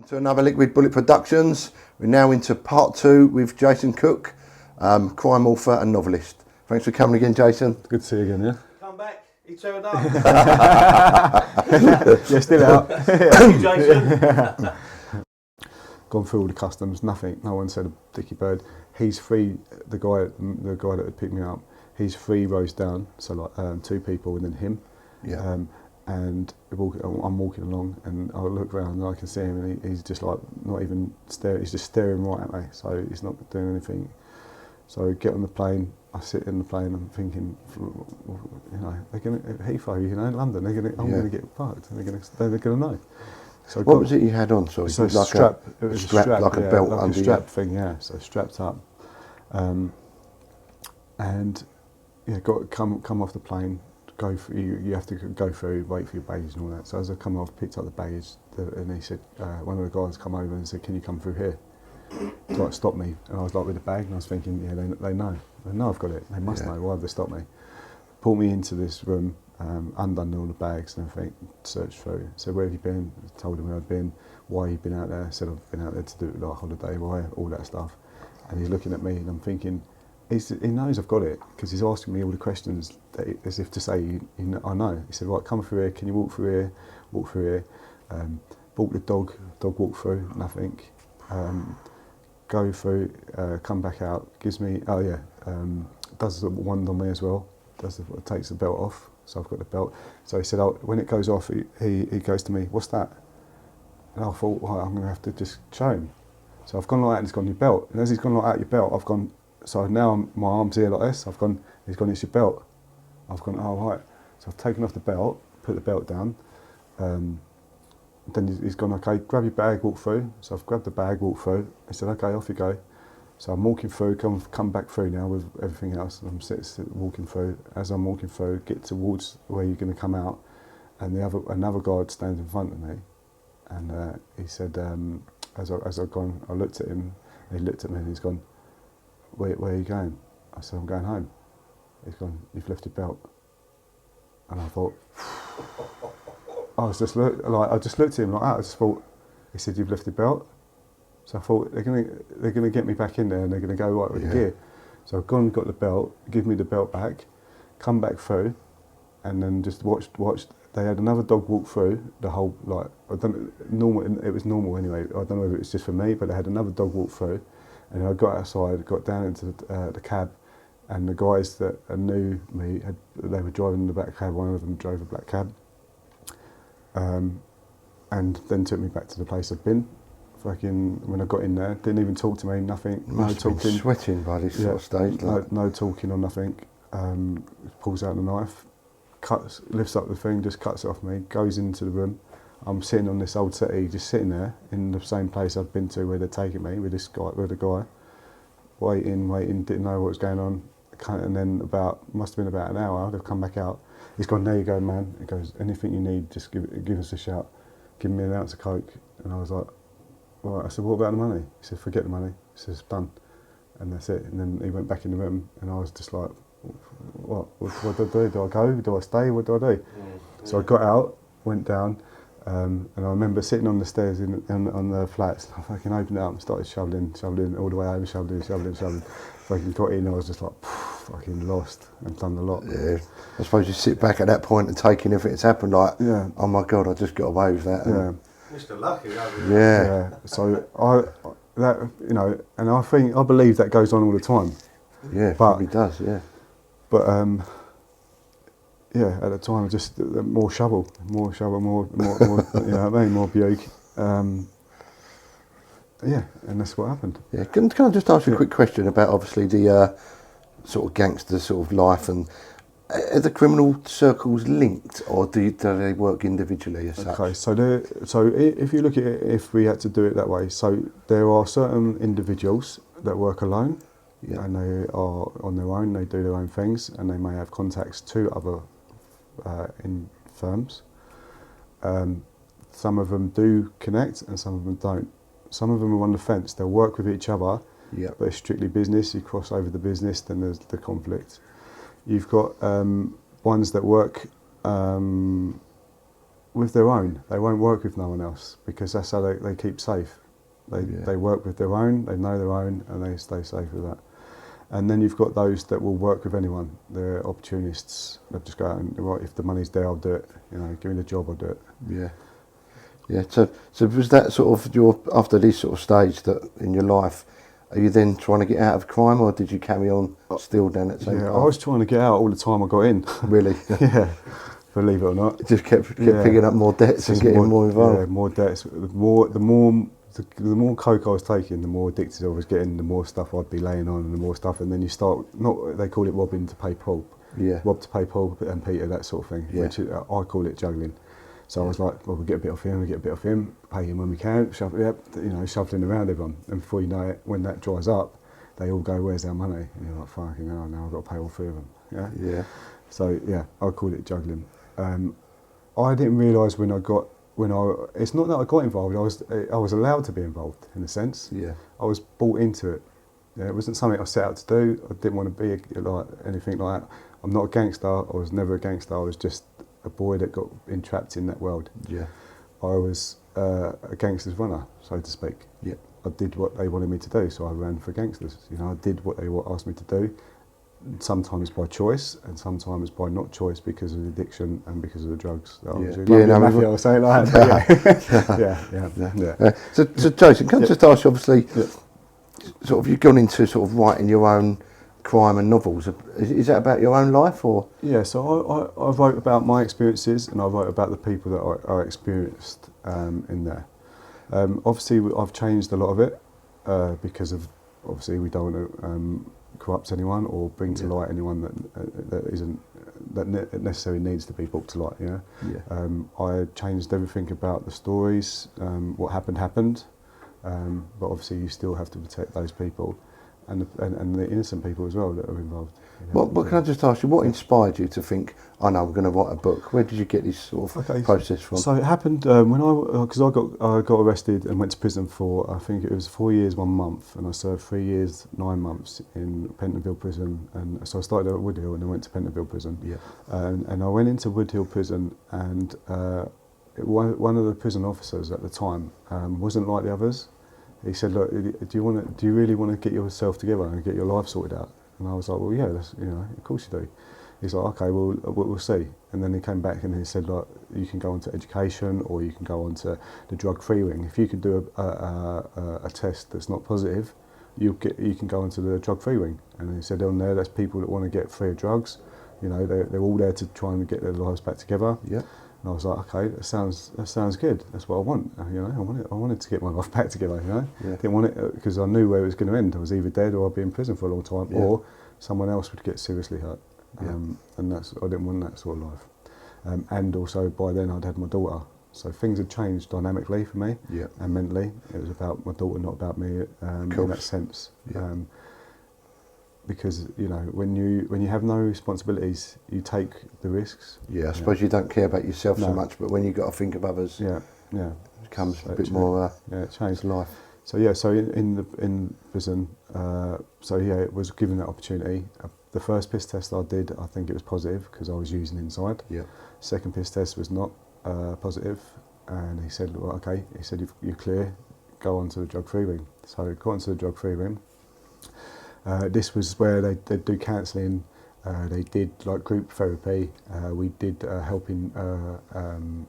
To another Liquid Bullet Productions. We're now into part 2 with Jason Cook, crime author and novelist. Thanks for coming again, Jason. Good to see you again, yeah? Come back, he turned up. You're still out. Thank you, Jason. Gone through all the customs, nothing, no one said a dicky bird. He's free, the guy that had picked me up, he's 3 rows down, so like 2 people and then him. Yeah. And I'm walking along and I look around and I can see him and he's just like not even staring, he's just staring right at me, so he's not doing anything. So I get on the plane, I sit in the plane, I'm thinking, you know, they're going to, Heathrow, you know, in London, I'm going to get fucked, and they're going to know. So what was it you had on? Sorry, so like strap, it was a strap, like a belt like under a strap thing, yeah. So strapped up, and yeah, got to come off the plane. Go for you have to go through, wait for your baggage and all that. So as I come off, picked up the baggage, and he said, one of the guys come over and said, "Can you come through here?" So like stopped me, and I was like with the bag, and I was thinking, yeah, they know I've got it. They must know. Why have they stopped me? Pulled me into this room, undone all the bags and everything, searched through. So where have you been? I told him where I'd been, why you've been out there. I said I've been out there to do like a holiday, why, all that stuff. And he's looking at me, and I'm thinking, he knows I've got it, because he's asking me all the questions as if to say, I know. He said, right, come through here, can you walk through here? Walk through here. Walk the dog walked through, nothing. Go through, come back out, gives me, does the wand on me as well, takes the belt off, so I've got the belt. So he said, when it goes off, he goes to me, what's that? And I thought, well, I'm going to have to just show him. So I've gone like that and he's gone, your belt. And as he's gone like that, your belt, I've gone, so now my arm's here like this, he's gone, it's your belt. I've gone, oh right. So I've taken off the belt, put the belt down, then he's gone, okay, grab your bag, walk through. So I've grabbed the bag, walked through. He said, okay, off you go. So I'm walking through, come back through now with everything else, and I'm walking through. As I'm walking through, get towards where you're going to come out, and another guard stands in front of me, and he said, as I've gone, I looked at him, and he looked at me, and he's gone, where are you going? I said, I'm going home. He's gone, you've left your belt. And I thought, I just looked at him like that. I just thought, he said, you've left your belt. So I thought they're gonna get me back in there and they're gonna go right with the gear. So I've gone and got the belt, give me the belt back, come back through, and then just watched. They had another dog walk through the whole it was normal anyway. I don't know if it was just for me, but they had another dog walk through, and I got outside, got down into the cab, and the guys that knew me they were driving in the black cab. One of them drove a black cab, and then took me back to the place I'd been. Fucking when I got in there, didn't even talk to me, nothing. Must have been sweating by this sort of stage. No talking or nothing. Pulls out the knife, lifts up the thing, just cuts it off me, goes into the room. I'm sitting on this old settee, just sitting there in the same place I'd been to where they're taking me with the guy, waiting, didn't know what was going on. And then must have been about an hour, they've come back out. He's gone, there you go, man. He goes, anything you need, just give us a shout. Give me an ounce of coke. And I was like, right. I said, what about the money? He said, forget the money. He says, done. And that's it. And then he went back in the room, and I was just like, what do I do? Do I go? Do I stay? What do I do? So I got out, went down, and I remember sitting on the stairs on the flats. I fucking opened it up and started shoveling all the way over, shoveling. Fucking got in, I was just like, fucking lost and done a lot. Yeah, I suppose you sit back at that point and take in everything that's happened, like, oh my God, I just got away with that. Yeah. Mr. Lucky, Yeah. So and I believe that goes on all the time. Yeah, it probably does. Yeah. But at the time, just more shovel, more you know what I mean, more buke. And that's what happened. Yeah. Can I just ask you a quick question about obviously the sort of gangster sort of life, and are the criminal circles linked, or do they work individually as such? Okay, so if you look at it, if we had to do it that way, so there are certain individuals that work alone, and they are on their own, they do their own things, and they may have contacts to other in firms. Some of them do connect and some of them don't. Some of them are on the fence, they'll work with each other, but it's strictly business. You cross over the business, then there's the conflict. You've got ones that work with their own. They won't work with no one else because that's how they keep safe. They work with their own, they know their own, and they stay safe with that. And then you've got those that will work with anyone. They're opportunists. They'll just go out and, right, if the money's there, I'll do it. You know, give me the job, I'll do it. Yeah. Yeah. So was that sort of after this sort of stage that in your life, are you then trying to get out of crime, or did you carry on still down that same path? I was trying to get out all the time I got in. Really? Yeah. Believe it or not. It just kept picking up more debts and getting more involved. Yeah, more debts. The more coke I was taking, the more addicted I was getting, the more stuff I'd be laying on, and the more stuff, and then you start, they call it robbing to pay Paul. Yeah. Rob to pay Paul and Peter, that sort of thing, which I call it juggling. So I was like, well, we get a bit off him, pay him when we can, shuffling around everyone. And before you know it, when that dries up, they all go, where's our money? And you're like, fucking hell, now I've got to pay all three of them. Yeah. Yeah. So yeah, I called it juggling. I didn't realise it's not that I got involved, I was allowed to be involved in a sense. Yeah. I was brought into it. Yeah, it wasn't something I set out to do. I didn't want to be like anything like that. I'm not a gangster, I was never a gangster, I was just a boy that got entrapped in that world. Yeah. I was a gangster's runner, so to speak. Yeah. I did what they wanted me to do, so I ran for gangsters. You know, I did what they asked me to do. Sometimes by choice, and sometimes by not choice because of the addiction and because of the drugs. That I was doing. I was saying like that. Yeah. So Jason, can I just ask you, obviously, sort of you've gone into sort of writing your own crime and novels. Is that about your own life, or? Yeah, so I wrote about my experiences, and I wrote about the people that I experienced in there. Obviously, I've changed a lot of it because of, obviously, we don't want to corrupt anyone or bring to light anyone that necessarily needs to be brought to light. Yeah. I changed everything about the stories. What happened, but obviously you still have to protect those people. and the innocent people as well that are involved. You know. But can I just ask you, what inspired you to think, oh no, we're going to write a book? Where did you get this sort of process from? So it happened when because I got arrested and went to prison for, I think it was 4 years 1 month, and I served 3 years 9 months in Pentonville prison. And so I started at Woodhill and I went to Pentonville prison. Yeah. And I went into Woodhill prison, and one of the prison officers at the time wasn't like the others. He said, "Look, do you really want to get yourself together and get your life sorted out?" And I was like, "Well, yeah, of course you do." He's like, "Okay, well, we'll see." And then he came back and he said, "Like, you can go on to education, or you can go on to the drug-free wing. If you could do a test that's not positive, you can go onto the drug-free wing." And he said, "On there, there's people that want to get free of drugs. You know, they're all there to try and get their lives back together." Yeah. And I was like, "Okay, that sounds good. That's what I want. You know, I wanted to get my life back together. You know, Yeah. Didn't want it because I knew where it was going to end. I was either dead or I'd be in prison for a long time, Yeah. or someone else would get seriously hurt. Yeah. And I didn't want that sort of life. And also by then I'd had my daughter, so things had changed dynamically for me. Yeah. And mentally, it was about my daughter, not about me. In that sense. Yeah. Because when you have no responsibilities, you take the risks. Yeah, I suppose you don't care about yourself so No. much, but when you've got to think of others, Yeah. it becomes So a it bit changed. more It changed. life. So yeah, so in prison, it was given that opportunity. The first piss test I did, I think it was positive because I was using inside. Yeah. Second piss test was not positive, and he said, "Well, okay." He said, "You're clear. Go on to the drug-free wing." So I got onto the drug-free wing. This was where they do counselling. They did like group therapy. We did helping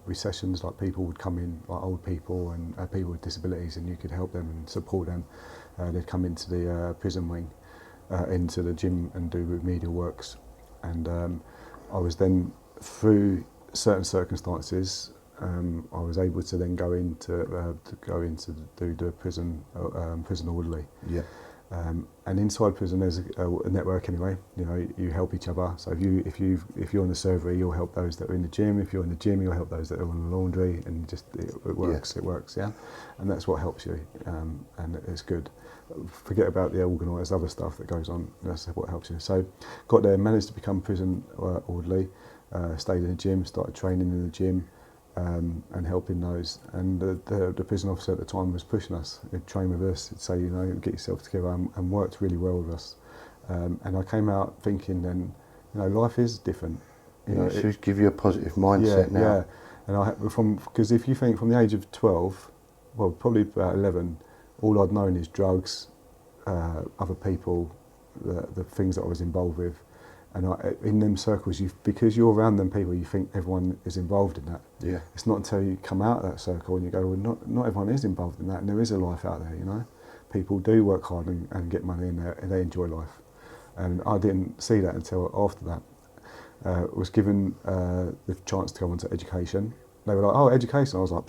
with sessions, like people would come in, like old people and people with disabilities, and you could help them and support them. They'd come into the prison wing, into the gym and do remedial works. And I was then, through certain circumstances, I was able to then go into do the prison orderly. Yeah. And inside prison there's a network anyway. You know, you help each other. So if you're on the servery, you'll help those that are in the gym. If you're in the gym, you'll help those that are on the laundry. And it works. Yeah. It works. Yeah, and that's what helps you. And it's good. Forget about the organised other stuff that goes on. That's what helps you. So got there, managed to become prison orderly. Stayed in the gym, started training in the gym. And helping those, and the prison officer at the time was pushing us. He'd train with us, he'd say, get yourself together, and worked really well with us. And I came out thinking then, life is different. It should give you a positive mindset now. Yeah, and because if you think from the age of 12, well, probably about 11, all I'd known is drugs, other people, the things that I was involved with. And in them circles, because you're around them people, you think everyone is involved in that. Yeah. It's not until you come out of that circle and you go, well, not everyone is involved in that, and there is a life out there, People do work hard and get money, and they enjoy life. And I didn't see that until after that. Was given the chance to go on to education. They were like, "Oh, education." I was like,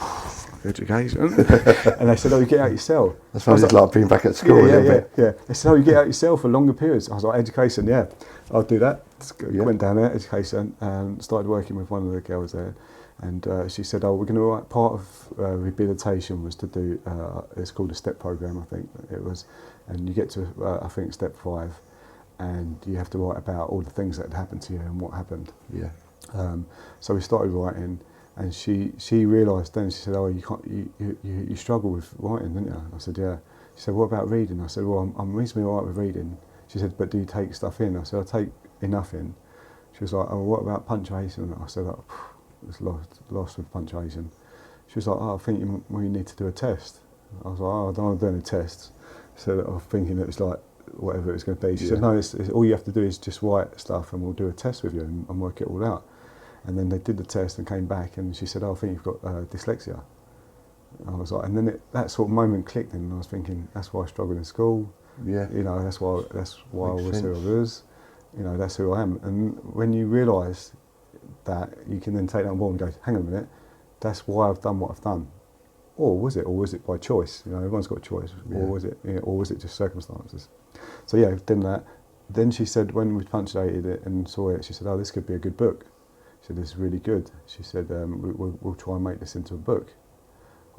"Education?" And they said, "Oh, you get out your cell." That's why it's like being back at school a little bit. Yeah. They said, "Oh, you get out your cell for longer periods." I was like, "Education, yeah, I'll do that." Yeah. Went down there, education, and started working with one of the girls there. And she said, "Oh, we're going to write part of rehabilitation was to do. It's called a STEP program, I think it was, and you get to I think step 5, and you have to write about all the things that had happened to you and what happened." Yeah. So we started writing. And she realised then, she said, "Oh, you struggle with writing, don't you?" I said, "Yeah." She said, "What about reading?" I said, "Well, I'm reasonably all right with reading." She said, "But do you take stuff in?" I said, "I take enough in." She was like, "Oh, what about punctuation?" I said, "Oh, it's lost with punctuation." She was like, "Oh, I think we need to do a test." I was like, "Oh, I don't want to do any tests." So I was thinking it was like whatever it was going to be. She said, "No, it's all you have to do is just write stuff, and we'll do a test with you and work it all out." And then they did the test and came back, and she said, "Oh, I think you've got dyslexia." And I was like, and then that sort of moment clicked, and I was thinking, that's why I struggled in school. Yeah. That's why I Makes was who I sense. was. That's who I am. And when you realise that, you can then take that on board and go, hang on a minute, that's why I've done what I've done. Or was it by choice? Everyone's got a choice. Yeah. Or was it just circumstances? So yeah, done that. Then she said, when we punctuated it and saw it, she said, "Oh, this could be a good book." She said, "This is really good." She said, "We'll try and make this into a book."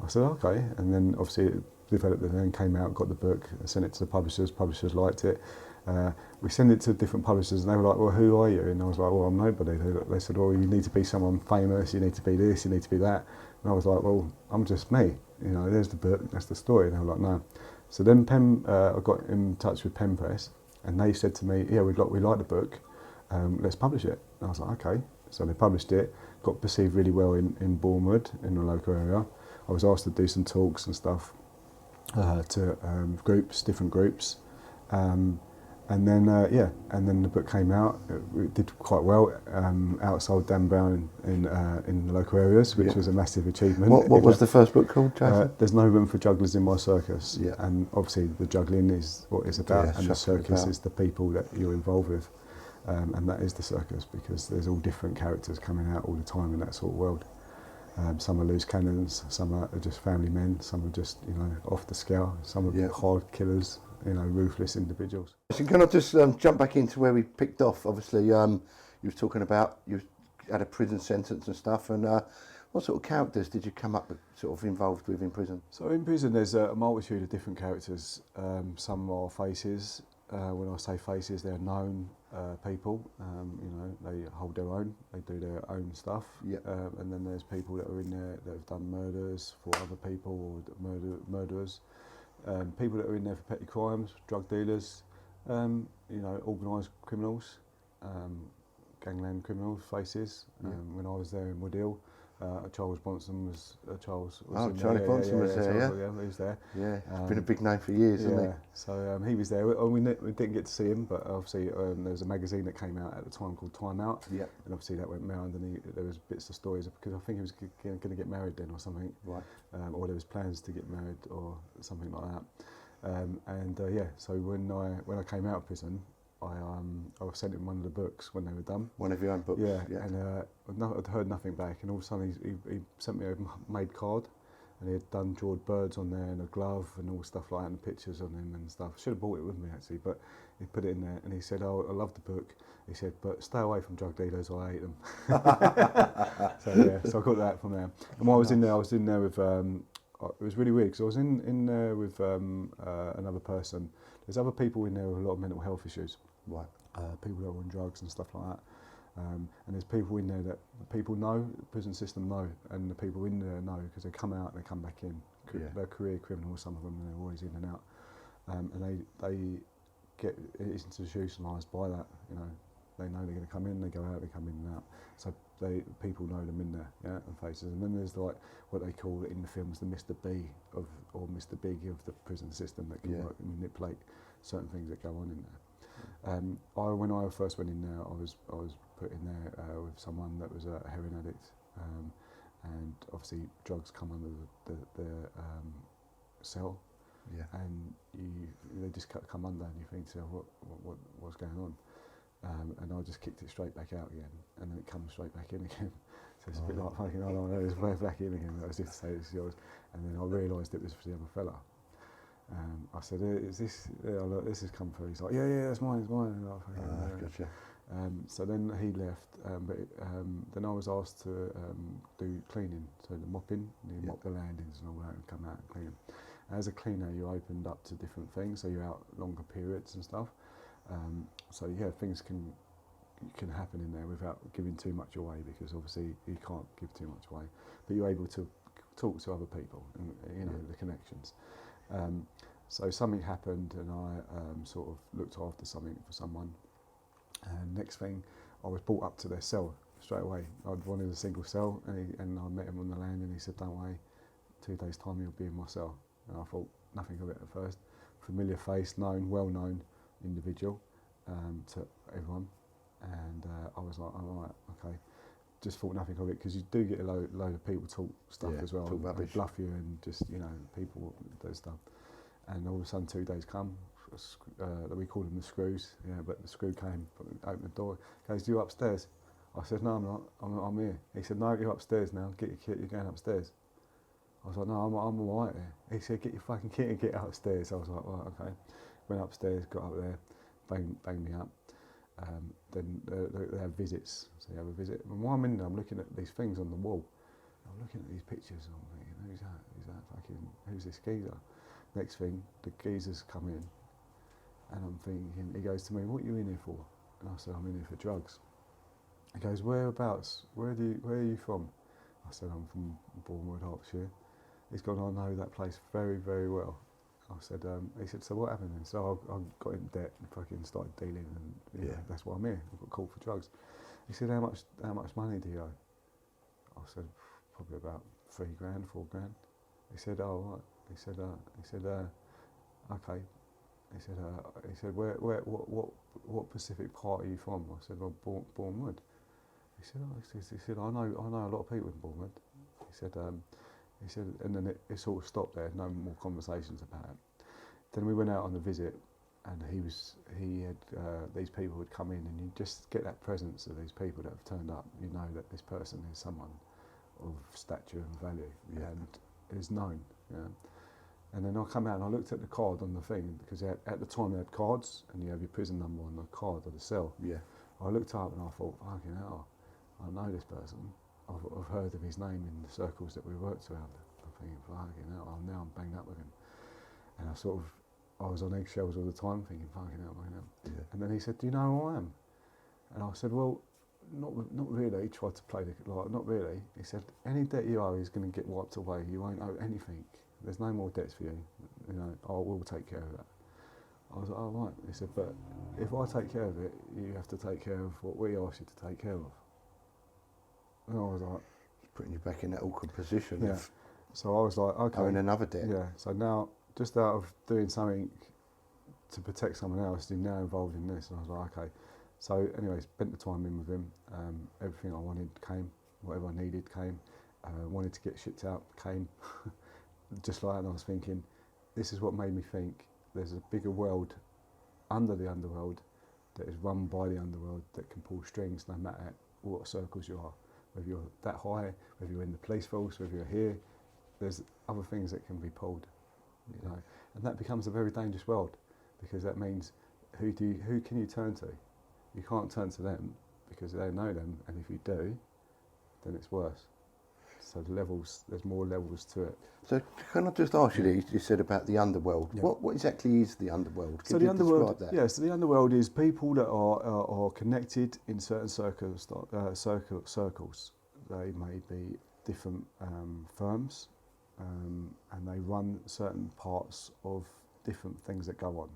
I said, "Okay." And then obviously developed it, and then came out, got the book, sent it to the publishers. Publishers liked it. We sent it to different publishers, and they were like, "Well, who are you?" And I was like, "Well, I'm nobody." They said, "Well, you need to be someone famous. You need to be this. You need to be that." And I was like, "Well, I'm just me. You know, there's the book. That's the story." And they were like, "No." So then I got in touch with Pen Press, and they said to me, "Yeah, we like the book. Let's publish it." And I was like, "Okay." So they published it. Got perceived really well in Bournemouth, in the local area. I was asked to do some talks and stuff to different groups. And then the book came out. It did quite well. Outsold Dan Brown in the local areas, which was a massive achievement. What was the first book called, Jason? There's No Room for Jugglers in My Circus. Yeah. And obviously the juggling is what it's about, and the circus is the people that you're involved with. And that is the circus, because there's all different characters coming out all the time in that sort of world. Some are loose cannons, some are just family men, some are just, off the scale, some are hard killers, ruthless individuals. So can I just jump back into where we picked off? Obviously, you were talking about you had a prison sentence and stuff, and what sort of characters did you come up with, sort of involved with in prison? So in prison there's a multitude of different characters. Some are faces. When I say faces, they're known people. They hold their own, they do their own stuff. Yeah. And then there's people that are in there that have done murders for other people, or murderers. People that are in there for petty crimes, drug dealers, organised criminals, gangland criminals, faces. When I was there in Woodhill, Charles Bronson was Charlie there. Bronson was there, yeah? He was there. Yeah, he's been a big name for years, hasn't he? So he was there. We didn't get to see him, but obviously there was a magazine that came out at the time called Time Out, and obviously that went round, and there was bits of stories, because I think he was going to get married then or something, right? Or there was plans to get married or something like that. So when I came out of prison, I was sent him one of the books when they were done. One of your own books? Yeah. And I'd heard nothing back, and all of a sudden he sent me a made card, and he had done drawn birds on there and a glove and all stuff like that, and pictures on him and stuff. I should have brought it with me actually, but he put it in there, and he said, "Oh, I love the book." He said, "But stay away from drug dealers, I hate them." So I got that from there. And while I was in there with, it was really weird, because I was in there with another person. There's other people in there with a lot of mental health issues. Right. People that are on drugs and stuff like that. And there's people in there that the people know, the prison system know, and the people in there know, because they come out and they come back in. They're career criminals, some of them, and they're always in and out. And they get institutionalised by that, They know they're going to come in, they go out, they come in and out. So people know them in there, and faces. And then there's like what they call in the films the Mr. B or Mr. Big of the prison system that can work and manipulate certain things that go on in there. When I first went in there, I was put in there with someone that was a heroin addict, and obviously drugs come under the cell, and they just come under, and you think, so what's going on? And I just kicked it straight back out again, and then it comes straight back in again. So it's a bit like fucking, I don't know, it's way back in again. I was just to say it's yours, and then I realised it was for the other fella. I said, "Is this? Yeah, look, this has come through." He's like, "Yeah, it's mine, it's mine." And Gotcha. So then he left, but then I was asked to do cleaning, so the mopping, mop the landings and all that, and come out and clean them. As a cleaner, you're opened up to different things, so you're out longer periods and stuff. Things can happen in there without giving too much away, because obviously you can't give too much away, but you're able to talk to other people and the connections. So something happened, and I sort of looked after something for someone, and next thing I was brought up to their cell straight away. I'd wanted a single cell, and I met him on the land, and he said, "Don't worry, 2 days time you'll be in my cell." And I thought nothing of it at first. Familiar face, well-known individual to everyone, and I was like, "All right, okay." Just thought nothing of it, because you do get a load of people talk stuff as well, and bluff you, and just people do stuff. And all of a sudden 2 days come, we called them the screws, but the screw came, opened the door, goes, "You upstairs?" I said, "No, I'm not, I'm here." He said, "No, you're upstairs now, get your kit, you're going upstairs." I was like, "No, I'm all right here." He said, "Get your fucking kit and get upstairs." I was like, "Right, okay." Went upstairs, got up there, banged me up. Then they have visits, so you have a visit. And while I'm in there, I'm looking at these things on the wall. I'm looking at these pictures, and I'm thinking, who's that? Who's this geezer? next thing, the geezers come in, and I'm thinking, he goes to me, what are you in here for? And I said, I'm in here for drugs. He goes, whereabouts? Where are you from? I said, I'm from Bournemouth, Hertfordshire. He's gone, I know that place very, very well. I said, he said, so what happened then? So I got in debt and fucking started dealing, and you know, that's why I'm here. I got called for drugs. He said, how much money do you owe? I said, probably about £3,000, £4,000. He said, oh right. He said, okay. He said, what Pacific part are you from? I said, well, Bournemouth. He said, I know a lot of people in Bournemouth. He said, and then it sort of stopped there. No more conversations about it. Then we went out on a visit, and he had these people would come in, and you just get that presence of these people that have turned up. You know that this person is someone of stature and value, and is known. Yeah. And then I come out and I looked at the card on the thing, because at the time they had cards, and you have your prison number on the card of the cell. Yeah. I looked up and I thought, fucking hell, I know this person. I've heard of his name in the circles that we worked around. I'm thinking, fucking hell, now I'm banged up with him. And I was on eggshells all the time, thinking, fucking hell, fucking hell. Yeah. And then he said, do you know who I am? And I said, well, not really. He tried to play not really. He said, any debt you owe is going to get wiped away. You won't owe anything. There's no more debts for you. You know, I will take care of that. I was like, oh right. He said, but if I take care of it, you have to take care of what we asked you to take care of. And I was like, it's putting you back in that awkward position. Yeah. So I was like, okay. Owing another debt. Yeah. So now, just out of doing something to protect someone else, you're now involved in this. And I was like, okay. So anyway, spent the time in with him. Everything I wanted came. Whatever I needed came. Wanted to get shipped out came. Just like that, and I was thinking, this is what made me think there's a bigger world under the underworld that is run by the underworld that can pull strings no matter what circles you are. Whether you're that high, whether you're in the police force, whether you're here, there's other things that can be pulled. You know, and that becomes a very dangerous world, because that means who can you turn to? You can't turn to them because they know them, and if you do, then it's worse. So there's more levels to it. So can I just ask you, you said about the underworld. Yeah. What exactly is the underworld? Can you describe that? So the underworld is people that are connected in certain circles. They may be different firms, and they run certain parts of different things that go on.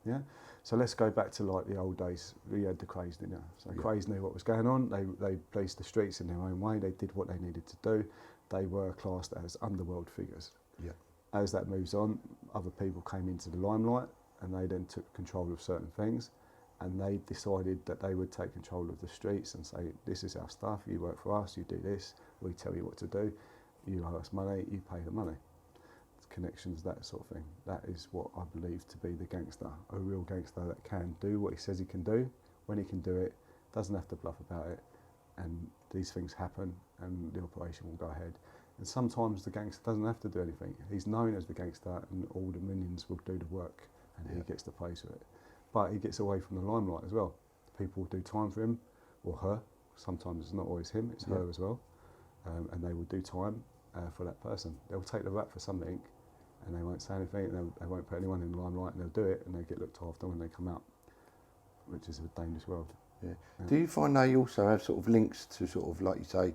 Yeah. So let's go back to like the old days. We had the Crays, didn't you? So Crays knew what was going on. They policed the streets in their own way. They did what they needed to do. They were classed as underworld figures. Yeah. As that moves on, other people came into the limelight, and they then took control of certain things, and they decided that they would take control of the streets and say, this is our stuff. You work for us. You do this. We tell you what to do. You owe us money. You pay the money. Connections, that sort of thing. That is what I believe to be the gangster, a real gangster that can do what he says he can do, when he can do it, doesn't have to bluff about it, and these things happen and the operation will go ahead. And sometimes the gangster doesn't have to do anything. He's known as the gangster, and all the minions will do the work, and he gets the praise for it. But he gets away from the limelight as well. People will do time for him, or her. Sometimes it's not always him, it's her as well. And they will do time for that person. They'll take the rap for something, and they won't say anything, and they won't put anyone in the limelight, and they'll do it, and they'll get looked after when they come out, which is a dangerous world. Yeah. Do you find they also have sort of links to sort of, like you say,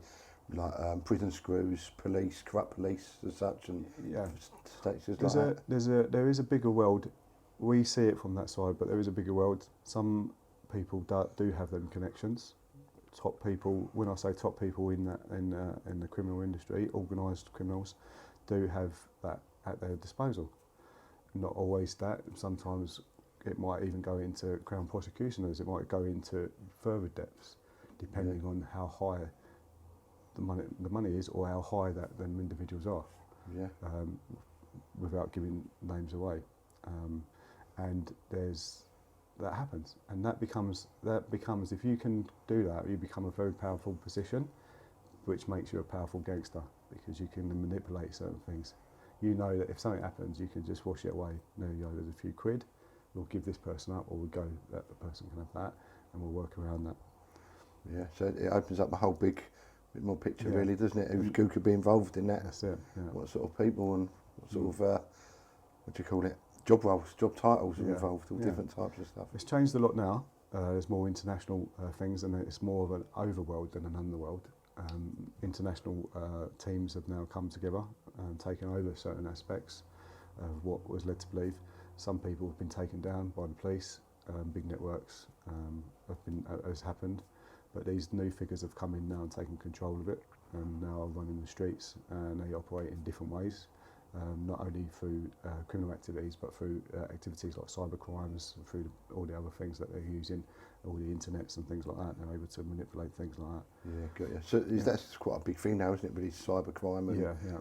like prison screws, police, corrupt police as such, and states like that? There is a bigger world. We see it from that side, but there is a bigger world. Some people do have them connections. Top people, when I say top people in the criminal industry, organised criminals, do have that at their disposal. Not always that. Sometimes it might even go into Crown prosecutioners. It might go into further depths, depending on how high the money is, or how high that them individuals are. Yeah. Without giving names away, and that happens, and that becomes if you can do that, you become a very powerful position, which makes you a powerful gangster, because you can manipulate certain things. You know that if something happens, you can just wash it away. There you go, there's a few quid, we'll give this person up, or we'll go, that the person can have that, and we'll work around that. Yeah, so it opens up a whole bit more picture, really, doesn't it? Who could be involved in that? That's it. Yeah. What sort of people and what sort of what do you call it? Job roles, job titles are Yeah, involved, all yeah. different types of stuff. It's changed a lot now. There's more international things, and it's more of an overworld than an underworld. International teams have now come together and taken over certain aspects of what was led to believe. Some people have been taken down by the police. Big networks has happened, but these new figures have come in now and taken control of it, and now are running the streets, and they operate in different ways. Not only through criminal activities, but through activities like cyber crimes, through all the other things that they're using, all the internets and things like that. They're able to manipulate things like that. Yeah, got you. So that's quite a big thing now, isn't it? With these cyber crime and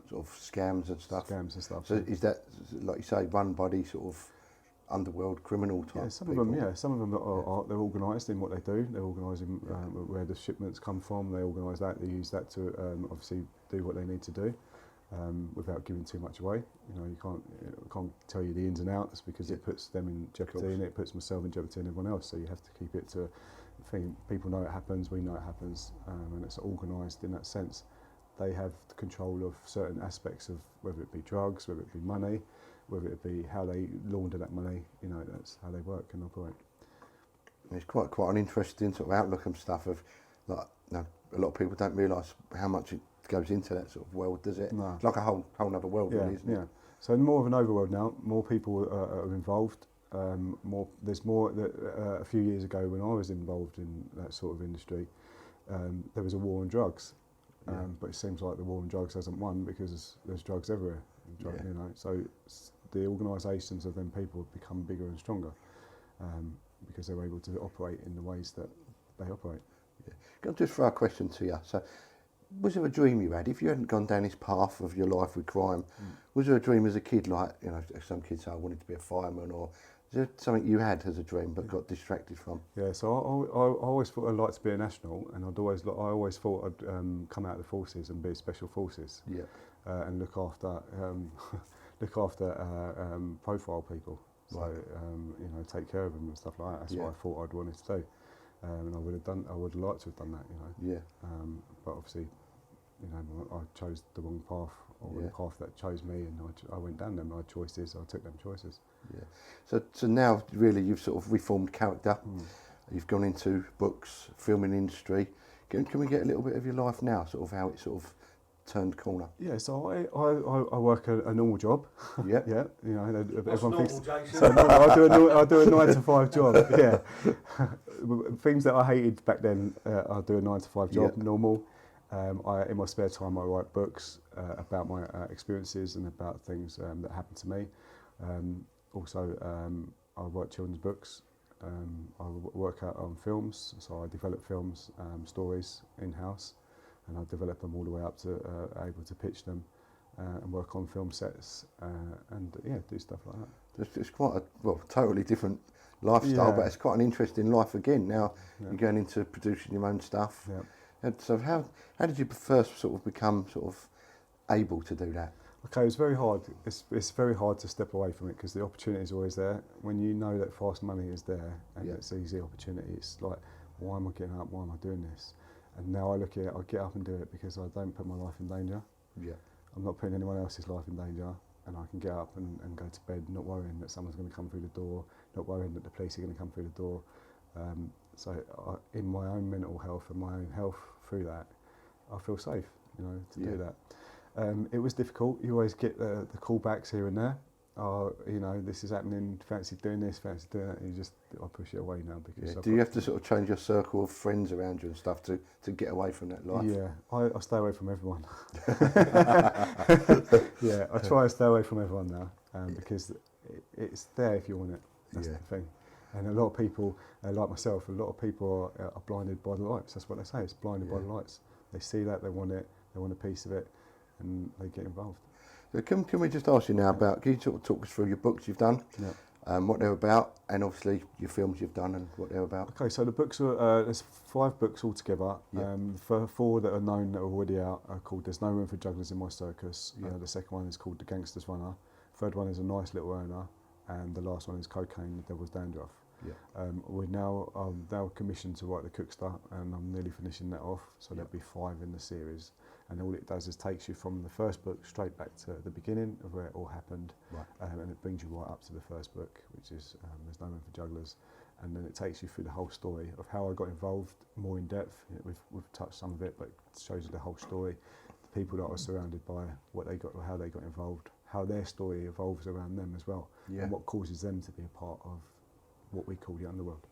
sort of scams and stuff. So is that, like you say, run by these sort of underworld criminal type? Yeah, some of them are they're organised in what they do. They're organised in where the shipments come from. They organise that. They use that to obviously do what they need to do. Without giving too much away, you can't tell you the ins and outs because it puts them in jeopardy and it puts myself in jeopardy and everyone else. So you have to keep it to a thing. People know it happens, we know it happens, and it's organised in that sense. They have the control of certain aspects of whether it be drugs, whether it be money, whether it be how they launder that money. That's how they work and operate. It's quite an interesting sort of outlook and stuff of like a lot of people don't realise how much it goes into that sort of world, does it? No. It's like a whole other world, really, isn't it? So more of an overworld now. More people are involved. There's more. A few years ago, when I was involved in that sort of industry, there was a war on drugs. But it seems like the war on drugs hasn't won because there's drugs everywhere. So the organisations of them people have become bigger and stronger because they're able to operate in the ways that they operate. Yeah. Can I just throw a question to you? So, was there a dream you had? If you hadn't gone down this path of your life with crime, was there a dream as a kid, like, some kids say, I wanted to be a fireman, or is there something you had as a dream but got distracted from? Yeah, so I always thought I'd like to be a national, and I always thought I'd come out of the forces and be special forces, and look after profile people, so take care of them and stuff like that. That's what I thought I'd wanted to do. And I would have liked to have done that, but obviously, I chose the wrong path, or the path that chose me, and I went down them. I had choices, I took them choices. Yeah. So now, really, you've sort of reformed character. You've gone into books, filming industry. Can we get a little bit of your life now, sort of how it sort of turned corner? Yeah, so I work a normal job. Yeah. Everyone thinks. Jason? So I do a 9 to 5 job. Yeah. Things that I hated back then, I do a 9 to 5 job, normal. In my spare time, I write books about my experiences and about things that happened to me. Also, I write children's books. I work out on films, so I develop films, stories in-house, and I develop them all the way up to able to pitch them and work on film sets and do stuff like that. It's quite a totally different lifestyle, but it's quite an interesting life again. Now you're going into producing your own stuff. Yeah. And so how did you first sort of become sort of able to do that? Okay, it's very hard. It's very hard to step away from it because the opportunity is always there. When you know that fast money is there and it's easy opportunity, it's like, why am I getting up? Why am I doing this? And now I look at it, I get up and do it because I don't put my life in danger. Yeah. I'm not putting anyone else's life in danger, and I can get up and go to bed not worrying that someone's going to come through the door, not worrying that the police are going to come through the door. So in my own mental health and my own health through that, I feel safe, to do that. It was difficult. You always get the callbacks here and there. This is happening, fancy doing this, fancy doing that. I push it away now because. Do you have to sort of change your circle of friends around you and stuff to get away from that life? Yeah, I stay away from everyone. Yeah, I try to stay away from everyone now because it's there if you want it. That's the thing. And a lot of people, like myself, a lot of people are blinded by the lights. That's what they say. It's blinded by the lights. They see that, they want it, they want a piece of it, and they get involved. So can we just ask you now can you sort of talk us through your books you've done, what they're about, and obviously your films you've done and what they're about? Okay, so the books are, there's 5 books altogether. The 4 that are known that are already out are called There's No Room for Jugglers in My Circus. The second one is called The Gangster's Runner. Third one is A Nice Little Earner. And the last one is Cocaine, The Devil's Dandruff. We're now commissioned to write the Cookster, and I'm nearly finishing that off. So there'll be 5 in the series, and all it does is takes you from the first book straight back to the beginning of where it all happened, and it brings you right up to the first book, which is There's No Room for Jugglers, and then it takes you through the whole story of how I got involved more in depth. We've touched some of it, but it shows you the whole story, the people that I was surrounded by, what they got, how they got involved, how their story evolves around them as well, and what causes them to be a part of what we call the underworld.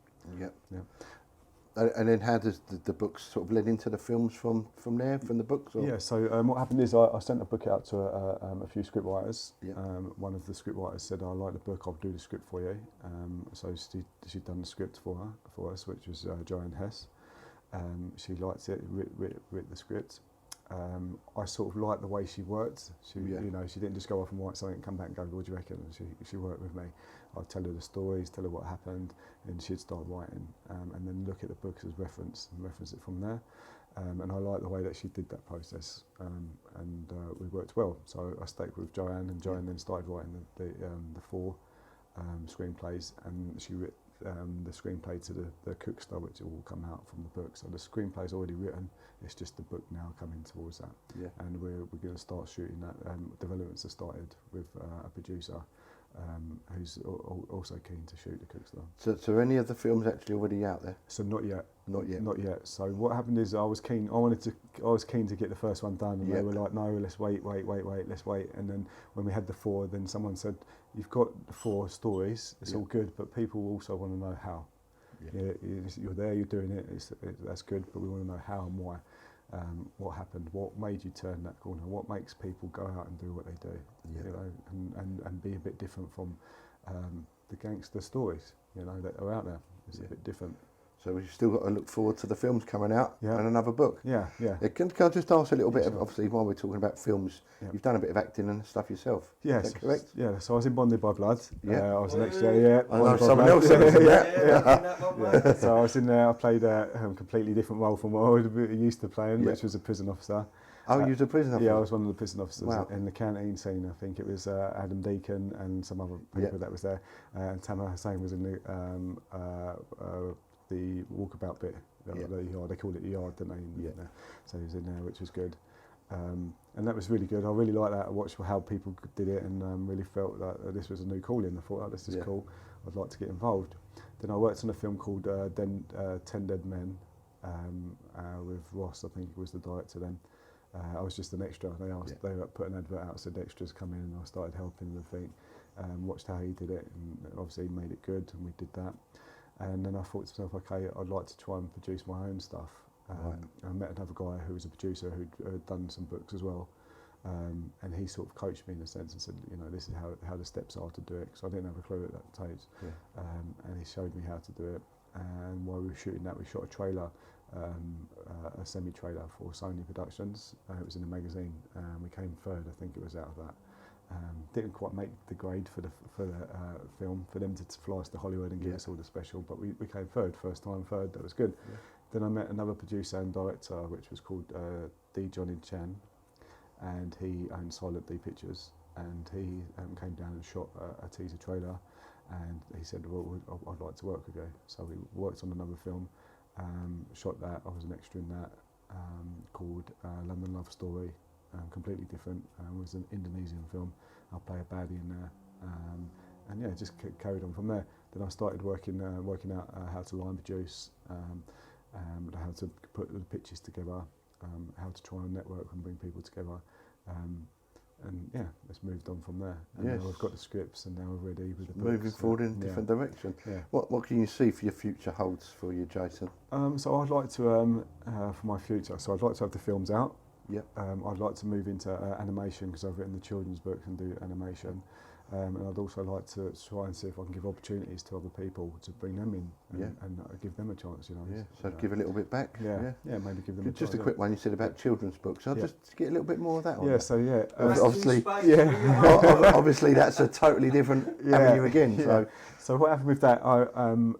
And then how does the books sort of led into the films from there, from the books? Or? Yeah, so what happened is I sent a book out to a few script writers. One of the script writers said, I like the book, I'll do the script for you. So she'd done the script for us, which was Joanne Hess. She liked it, writ the script. I sort of liked the way she worked. She didn't just go off and write something and come back and go, what do you reckon? And she worked with me. I'd tell her the stories, tell her what happened, and she'd start writing, and then look at the books as reference and reference it from there. And I liked the way that she did that process, and we worked well. So I stayed with Joanne, and Joanne then started writing the 4 screenplays, and she wrote the screenplay to the Cookster, which will come out from the book. So the screenplay's already written, it's just the book now coming towards that. And we're going to start shooting that. Developments have started with a producer who's also keen to shoot the Cookster. So are any of the films actually already out there? So not yet. Not yet. Not yet. So what happened is I was keen to get the first one done, and they were like, no, let's wait, let's wait. And then when we had the 4, then someone said, you've got 4 stories, it's all good, but people also want to know how. You're there, you're doing it, that's good, but we want to know how and why. What happened, what made you turn that corner, what makes people go out and do what they do, and be a bit different from the gangster stories, that are out there. It's a bit different. So we've still got to look forward to the films coming out and another book. Can I just ask a little bit, obviously, while we're talking about films, you've done a bit of acting and stuff yourself. Yes. Is that correct? Yeah, so I was in Bonded by Blood. I was an extra, I know someone else that was in that. So I was in there, I played a completely different role from what I was used to playing, which was a prison officer. Oh, you was a prison officer? Yeah, I was one of the prison officers in the canteen scene. I think it was Adam Deacon and some other people that was there. And Tamer Hussain was in the walkabout bit, the yard. They called it the yard, didn't they? So he was in there, which was good. And that was really good. I really liked that. I watched how people did it, and really felt that this was a new calling. I thought, oh, this is cool. I'd like to get involved. Then I worked on a film called 10 Dead Men with Ross, I think he was the director then. I was just an extra. They put an advert out, said extras come in, and I started helping the thing. Watched how he did it, and obviously he made it good, and we did that. And then I thought to myself, okay, I'd like to try and produce my own stuff. I met another guy who was a producer who'd done some books as well, and he sort of coached me in a sense and said, this is how the steps are to do it, because I didn't have a clue at that stage. And he showed me how to do it. And while we were shooting that, we shot a trailer, a semi-trailer for Sony Productionz. It was in a magazine, and we came third, I think it was, out of that. Didn't quite make the grade for the film, for them to fly us to Hollywood and give us all the special, but we came first time third, that was good. Then I met another producer and director, which was called D. Johnny Chan, and he owned Silent D Pictures, and he came down and shot a teaser trailer, and he said, well, I'd like to work with you. So we worked on another film, shot that. I was an extra in that, called London Love Story. Completely different. It was an Indonesian film. I'll play a baddie in there, and just carried on from there. Then I started working out how to line produce, how to put the pictures together, how to try and network and bring people together, and it's moved on from there. And now we've got the scripts, and now we're ready with the books. Moving forward in a different direction. What can you see for your future holds for you, Jason? So I'd like to, for my future, so I'd like to have the films out. I'd like to move into animation, because I've written the children's book and do animation, and I'd also like to try and see if I can give opportunities to other people to bring them in and give them a chance. So give a little bit back. Maybe give them a chance. Just a quick one. You said about children's books. I'll just get a little bit more of that on. Obviously that's a totally different avenue again. So what happened with that?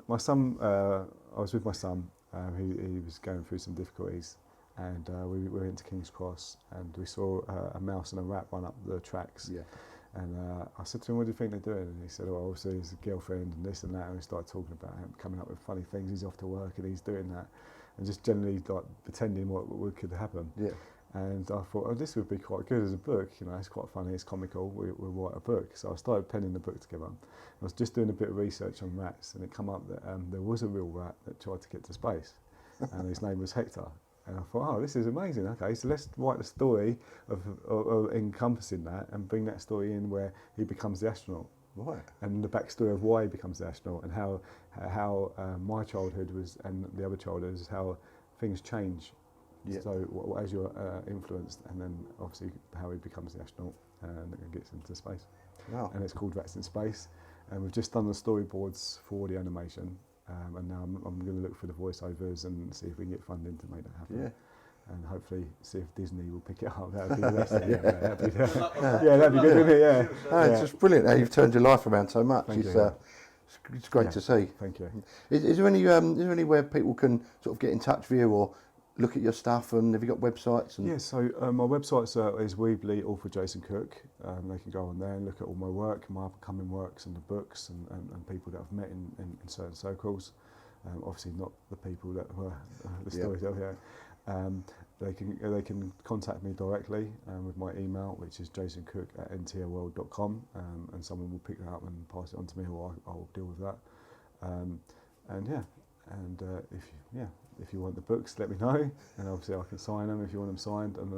My son, I was with my son, he was going through some difficulties. And we went to King's Cross, and we saw a mouse and a rat run up the tracks. And I said to him, what do you think they're doing? And he said, oh, obviously his girlfriend and this and that. And we started talking about him coming up with funny things. He's off to work and he's doing that. And just generally like pretending what could happen. Yeah. And I thought, oh, this would be quite good as a book. You know, it's quite funny, it's comical, we'll write a book. So I started penning the book together. I was just doing a bit of research on rats, and it came up that there was a real rat that tried to get to space. And his name was Hector. And I thought, oh, this is amazing. Okay, so let's write the story of encompassing that and bring that story in where he becomes the astronaut. Right. And the backstory of why he becomes the astronaut, and how my childhood was and the other childhood is how things change. Yeah. So as you're influenced, and then obviously how he becomes the astronaut and gets into space. Wow. And it's called Rats in Space. And we've just done the storyboards for the animation. And now I'm going to look for the voiceovers and see if we can get funding to make that happen. Yeah. And hopefully see if Disney will pick it up. That would be the best thing. Yeah. That'd be good, wouldn't it? Yeah. No, it's just brilliant how you've turned your life around so much. Thank you. It's great to see. Thank you. Is there anywhere people can sort of get in touch with you or look at your stuff, and have you got websites? And Yeah, so my website is Weebly, all for Jason Cook. They can go on there and look at all my work, my upcoming works and the books and people that I've met in certain circles. Obviously not the people that were the stories out here. They can contact me directly with my email, which is jasoncook@ntrworld.com, and someone will pick that up and pass it on to me, or I'll deal with that. If you want the books, let me know, and obviously I can sign them if you want them signed. And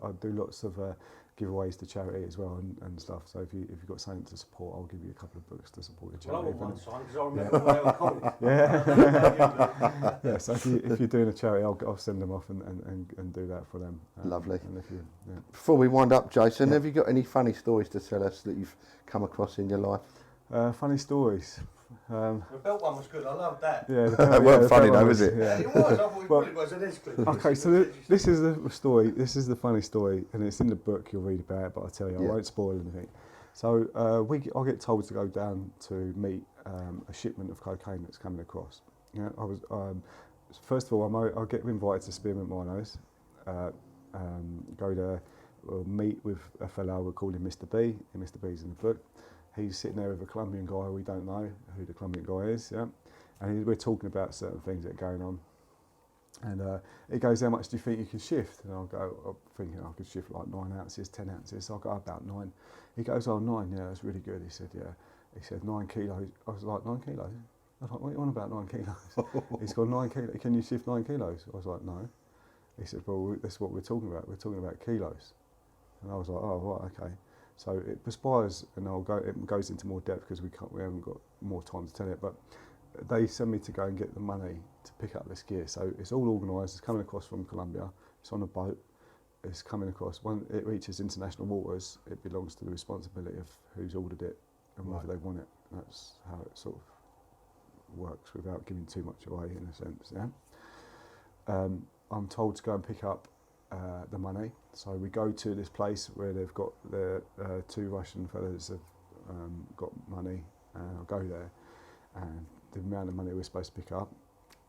I do lots of giveaways to charity as well and stuff. So if you've got something to support, I'll give you a couple of books to support your charity. Well, I want one signed because I remember when they were comics. Yeah. Yeah. So if you're doing a charity, I'll send them off and do that for them. Lovely. And if you, before we wind up, Jason, have you got any funny stories to tell us that you've come across in your life? Funny stories. The belt one was good. I loved that. Yeah, It weren't funny though, was it? Yeah, it was. I thought it probably was an exclusive. Okay, so this is the story. This is the funny story, and it's in the book. You'll read about it, but I tell you, I won't spoil anything. So I get told to go down to meet a shipment of cocaine that's coming across. You know, I was first of all, I get invited to Spearmint Minos. Go there, meet with a fellow. We call him Mr. B. And Mr. B's in the book. He's sitting there with a Colombian guy. We don't know who the Colombian guy is, yeah. And we're talking about certain things that are going on. And he goes, how much do you think you can shift? And I'll go, I'm thinking I could shift like 9 ounces, 10 ounces. So I'll go about 9. He goes, oh, 9, yeah, that's really good. He said, yeah. He said, 9 kilos. I was like, 9 kilos? I was like, what are you on about 9 kilos? He's got 9 kilos. Can you shift 9 kilos? I was like, no. He said, well, that's what we're talking about. We're talking about kilos. And I was like, oh, right, okay. So it perspires, and it goes into more depth because we haven't got more time to tell it. But they send me to go and get the money to pick up this gear. So it's all organised. It's coming across from Colombia. It's on a boat. It's coming across. When it reaches international waters, it belongs to the responsibility of who's ordered it and whether they want it. That's how it sort of works without giving too much away, in a sense. Yeah. I'm told to go and pick up the money. So we go to this place where they've got the 2 Russian fellas have got money, and I'll go there, and the amount of money we're supposed to pick up.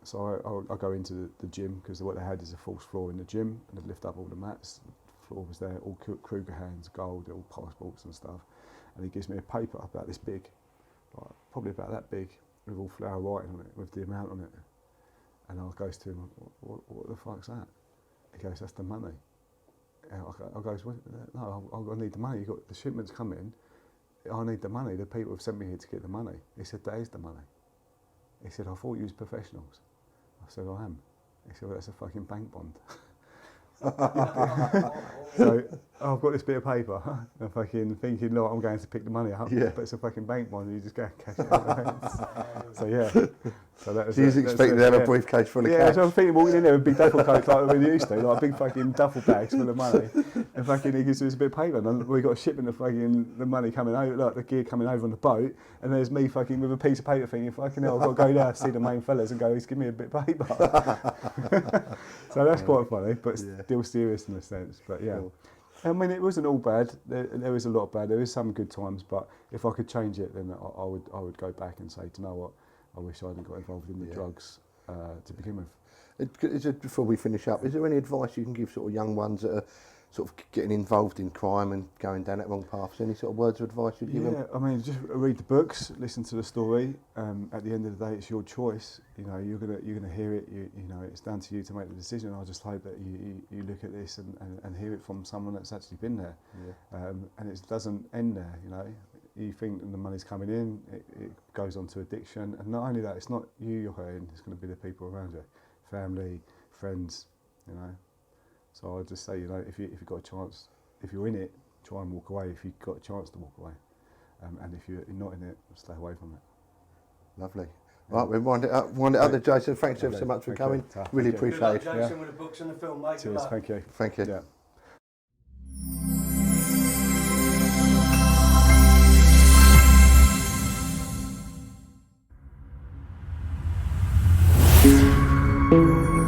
So I'll go into the gym, because what they had is a false floor in the gym, and they'd lift up all the mats. The floor was there, all Kruger hands, gold, all passports and stuff. And he gives me a paper about this big, like probably about that big, with all flower writing on it, with the amount on it. And I goes to him, what the fuck's that? He goes, that's the money. I goes, no, I need the money. You got the shipments coming. I need the money. The people have sent me here to get the money. He said, that is the money. He said, I thought you was professionals. I said, I am. He said, well, that's a fucking bank bond. So I've got this bit of paper. I'm fucking thinking, look, I'm going to pick the money up. Yeah. But it's a fucking bank bond, and you just go and cash it out. So yeah. So that was So you expect to have a briefcase full of cash? So I'm thinking walking in there with big duffel coats like we used to, like big fucking duffel bags full of money. And fucking he gives us a bit of paper, and we got a shipment of fucking the money coming over, like the gear coming over on the boat, and there's me fucking with a piece of paper thinking, fucking hell, I've got to go there, see the main fellas and go, he's give me a bit of paper. So that's quite funny, but still serious in a sense. But yeah. Cool. I mean, it wasn't all bad. There was a lot bad. There was some good times, but if I could change it, then I would go back and say, do you know what? I wish I hadn't got involved in the drugs to begin with. Before we finish up, is there any advice you can give sort of young ones that are sort of getting involved in crime and going down that wrong path? Any sort of words of advice you'd give them? Yeah, I mean, just read the books, listen to the story. At the end of the day, it's your choice. You know, you're gonna hear it. You know, it's down to you to make the decision. I just hope that you look at this and hear it from someone that's actually been there. Yeah. And it doesn't end there. You know, you think the money's coming in, it goes on to addiction, and not only that, it's not you're hurting. It's going to be the people around you, family, friends. You know. So I just say, you know, if you've got a chance, if you're in it, try and walk away. If you've got a chance to walk away, and if you're not in it, stay away from it. Lovely. Right, we'll wind it up there, Jason. Thanks ever so much for coming. Really appreciate it. Good luck, Jason, with the books and the film, mate. Cheers, thank you. Thank you. Yeah. Thank you.